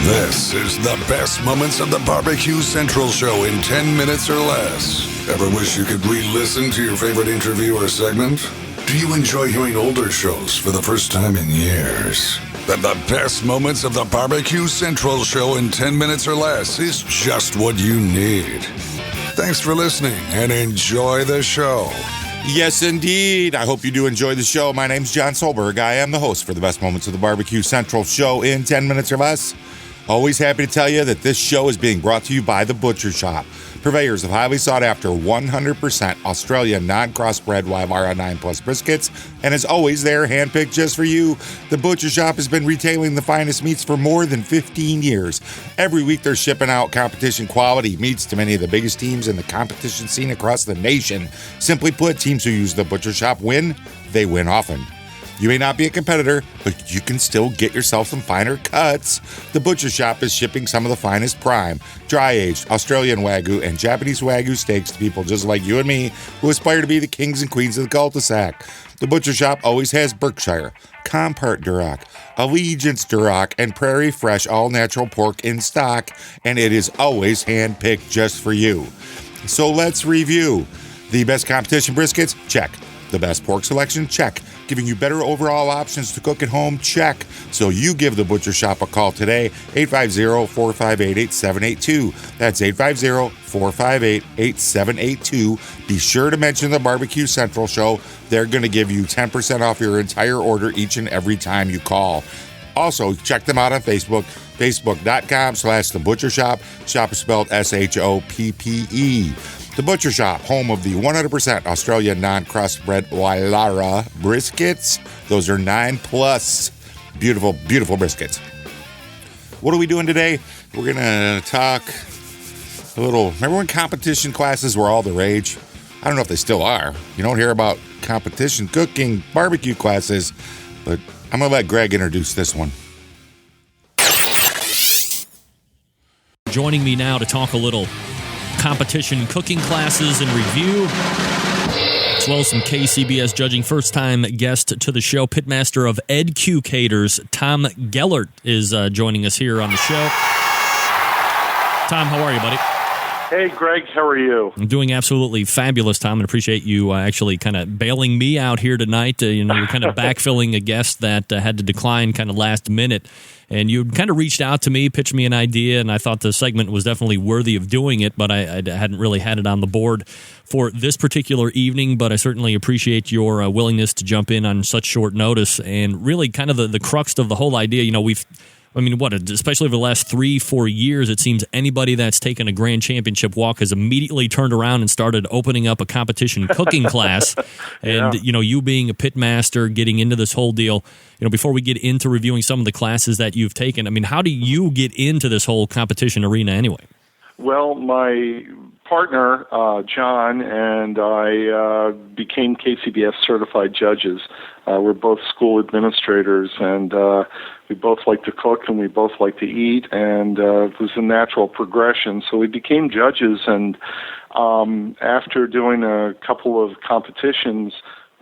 This is the best moments of the BBQ Central Show in 10 minutes or less. Ever wish you could re-listen to your favorite interview or segment? Do you enjoy hearing older shows for the first time in years? Then the best moments of the BBQ Central Show in 10 minutes or less is just what you need. Thanks for listening and enjoy the show. Yes, indeed. I hope you do enjoy the show. My name's John Solberg. I am the host for the best moments of the BBQ Central Show in 10 minutes or less. Always happy to tell you that this show is being brought to you by The Butcher Shop, purveyors of highly sought-after 100% Australian non-crossbred Wyvara 9 Plus briskets, and as always, they're handpicked just for you. The Butcher Shop has been retailing the finest meats for more than 15 years. Every week, they're shipping out competition quality meats to many of the biggest teams in the competition scene across the nation. Simply put, teams who use The Butcher Shop win. They win often. You may not be a competitor, but you can still get yourself some finer cuts. The Butcher Shop is shipping some of the finest prime, dry-aged Australian Wagyu and Japanese Wagyu steaks to people just like you and me who aspire to be the kings and queens of the cul-de-sac. The Butcher Shop always has Berkshire, Compart Duroc, Allegiance Duroc, and Prairie Fresh all-natural pork in stock, and it is always hand-picked just for you. So let's review. The best competition briskets? Check. The best pork selection? Check. Giving you better overall options to cook at home? Check. So you give the Butcher Shop a call today, 850-458-8782. That's 850-458-8782. Be sure to mention the BBQ Central Show. They're going to give you 10% off your entire order each and every time you call. Also, check them out on Facebook, facebook.com/The Butcher Shop. Shop is spelled SHOPPE. The Butcher Shop, home of the 100% Australian non-crossbred Wylara briskets. Those are 9 plus. Beautiful, beautiful briskets. What are we doing today? We're going to talk a little. Remember when competition classes were all the rage? I don't know if they still are. You don't hear about competition cooking, barbecue classes, but I'm going to let Greg introduce this one. Joining me now to talk a little competition cooking classes and review, as well as some KCBS judging. First-time guest to the show, pitmaster of Educators, Tom Gellert, is joining us here on the show. Tom, how are you, buddy? Hey, Greg, how are you? I'm doing absolutely fabulous, Tom, and appreciate you actually kind of bailing me out here tonight. You're kind of backfilling a guest that had to decline kind of last minute. And you kind of reached out to me, pitched me an idea, and I thought the segment was definitely worthy of doing it, but I hadn't really had it on the board for this particular evening. But I certainly appreciate your willingness to jump in on such short notice. And really kind of the crux of the whole idea, especially over the last 3-4 years, it seems anybody that's taken a grand championship walk has immediately turned around and started opening up a competition cooking class. And, Yeah. You being a pit master, getting into this whole deal, before we get into reviewing some of the classes that you've taken, how do you get into this whole competition arena anyway? Well, my partner, John, and I became KCBS certified judges. We're both school administrators, and we both like to cook and we both like to eat, and it was a natural progression. So we became judges, and after doing a couple of competitions,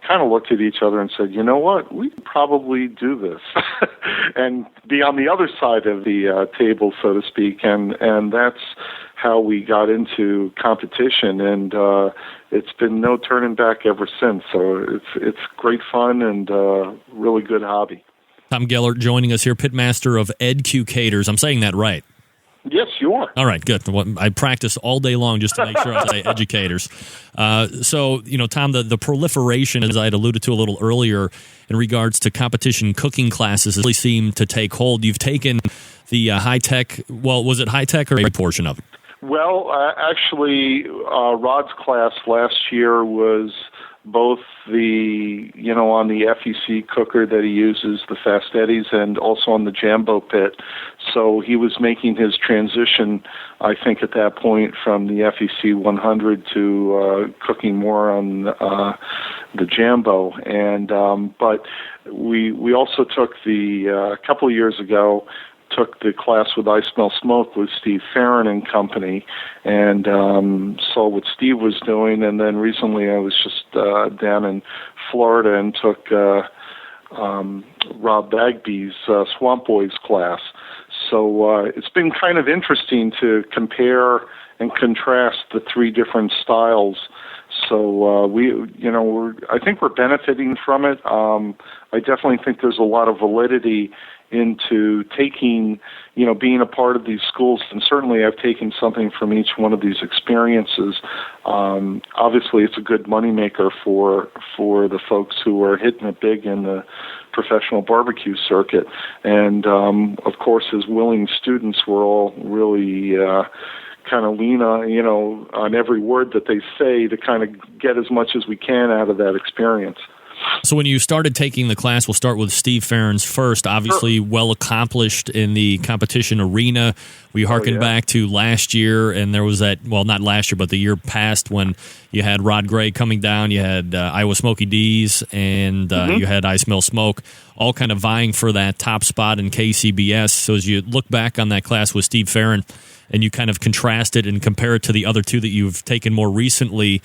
kind of looked at each other and said, you know what, we could probably do this and be on the other side of the table, so to speak, and that's how we got into competition, and it's been no turning back ever since. So it's great fun and really good hobby. Tom Gellert joining us here, pitmaster of Educators. I'm saying that right. Yes, you are. All right, good. I practice all day long just to make sure I say Educators. So, Tom, the proliferation, as I had alluded to a little earlier, in regards to competition cooking classes, really seem to take hold. You've taken the high-tech, was it high-tech or a portion of it? Well, actually, Rod's class last year was both the, on the FEC cooker that he uses, the Fast Eddies, and also on the Jambo pit. So he was making his transition, I think, at that point from the FEC 100 to cooking more on the Jambo. And but we also took a couple of years ago, took the class with I Smell Smoke with Steve Farron and company, and saw what Steve was doing. And then recently I was just down in Florida and took Rob Bagby's Swamp Boys class. So So it's been kind of interesting to compare and contrast the three different styles. So I think we're benefiting from it. I definitely think there's a lot of validity into taking, being a part of these schools, and certainly I've taken something from each one of these experiences. Obviously, it's a good moneymaker for the folks who are hitting it big in the professional barbecue circuit. And, of course, as willing students, we're all really kind of lean on every word that they say to kind of get as much as we can out of that experience. So when you started taking the class, we'll start with Steve Farron's first, obviously well accomplished in the competition arena. We harken back to last year, and there was that, well, not last year, but the year past when you had Rod Gray coming down, you had Iowa Smoky D's, and you had Ice Mill Smoke, all kind of vying for that top spot in KCBS. So as you look back on that class with Steve Farron, and you kind of contrast it and compare it to the other two that you've taken more recently,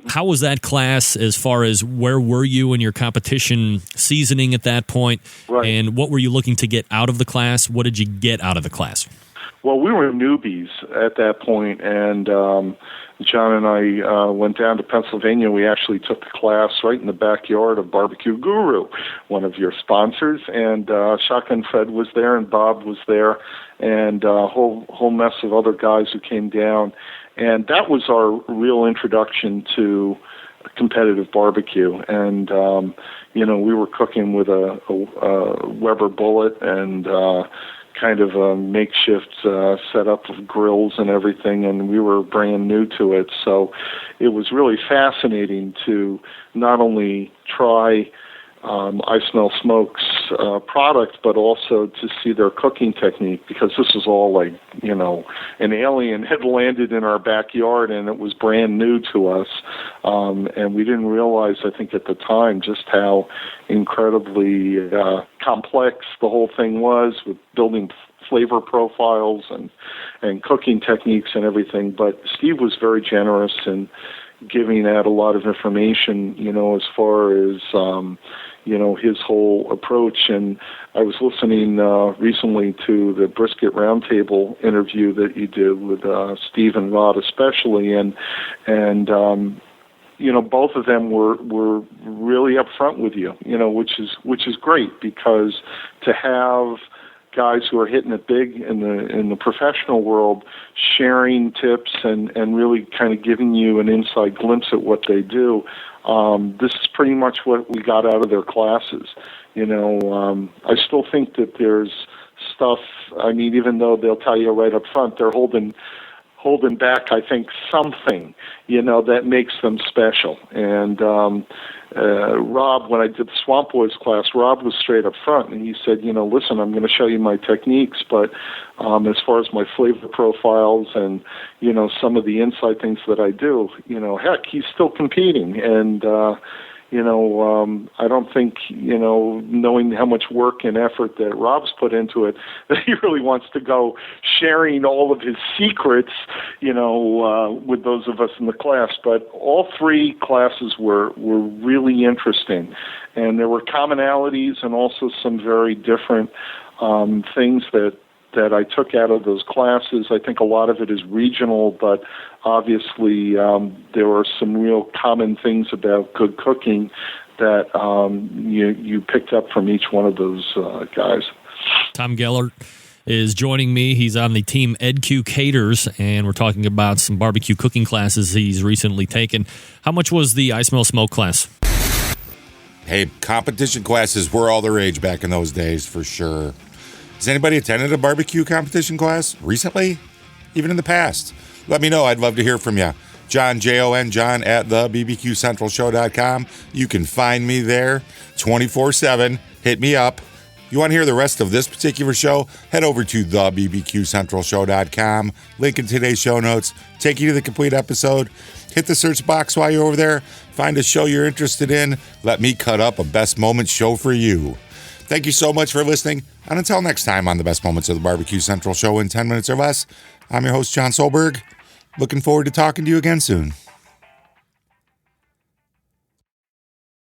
how was that class as far as where were you in your competition seasoning at that point? Right. And what were you looking to get out of the class? What did you get out of the class? Well, we were newbies at that point, and John and I went down to Pennsylvania. We actually took the class right in the backyard of Barbecue Guru, one of your sponsors, and Shotgun Fred was there, and Bob was there, and a whole mess of other guys who came down. And that was our real introduction to competitive barbecue. And, we were cooking with a Weber bullet and kind of a makeshift setup of grills and everything, and we were brand new to it. So it was really fascinating to not only try I Smell Smoke's product, but also to see their cooking technique, because this was all like, an alien had landed in our backyard and it was brand new to us. And we didn't realize, I think at the time, just how incredibly complex the whole thing was with building flavor profiles and cooking techniques and everything. But Steve was very generous in giving out a lot of information, as far as, his whole approach. And I was listening recently to the Brisket Roundtable interview that you did with Steve and Rod especially, and both of them were really upfront with you, which is great, because to have guys who are hitting it big in the professional world sharing tips and really kind of giving you an inside glimpse at what they do. This is pretty much what we got out of their classes. I still think that there's stuff, even though they'll tell you right up front, they're holding back, I think, something, that makes them special. And Rob, when I did the Swamp Boys class, Rob was straight up front, and he said, listen, I'm going to show you my techniques, but as far as my flavor profiles and, some of the inside things that I do, heck, he's still competing. And, I don't think, knowing how much work and effort that Rob's put into it, that he really wants to go sharing all of his secrets, with those of us in the class. But all three classes were really interesting. And there were commonalities and also some very different things that I took out of those classes. I think a lot of it is regional, but obviously there were some real common things about good cooking that you picked up from each one of those guys. Tom Gellert is joining me. He's on the team EdQ Caters, and we're talking about some barbecue cooking classes he's recently taken. How much was the I Smell Smoke class? Hey, competition classes were all the rage back in those days, for sure. Has anybody attended a barbecue competition class recently? Even in the past? Let me know. I'd love to hear from you. John, Jon, John at the BBQCentralShow.com. You can find me there 24/7. Hit me up. You want to hear the rest of this particular show? Head over to the BBQCentralShow.com. Link in today's show notes. Take you to the complete episode. Hit the search box while you're over there. Find a show you're interested in. Let me cut up a best moments show for you. Thank you so much for listening. And until next time on the Best Moments of the Barbecue Central Show in 10 minutes or less, I'm your host, John Solberg. Looking forward to talking to you again soon.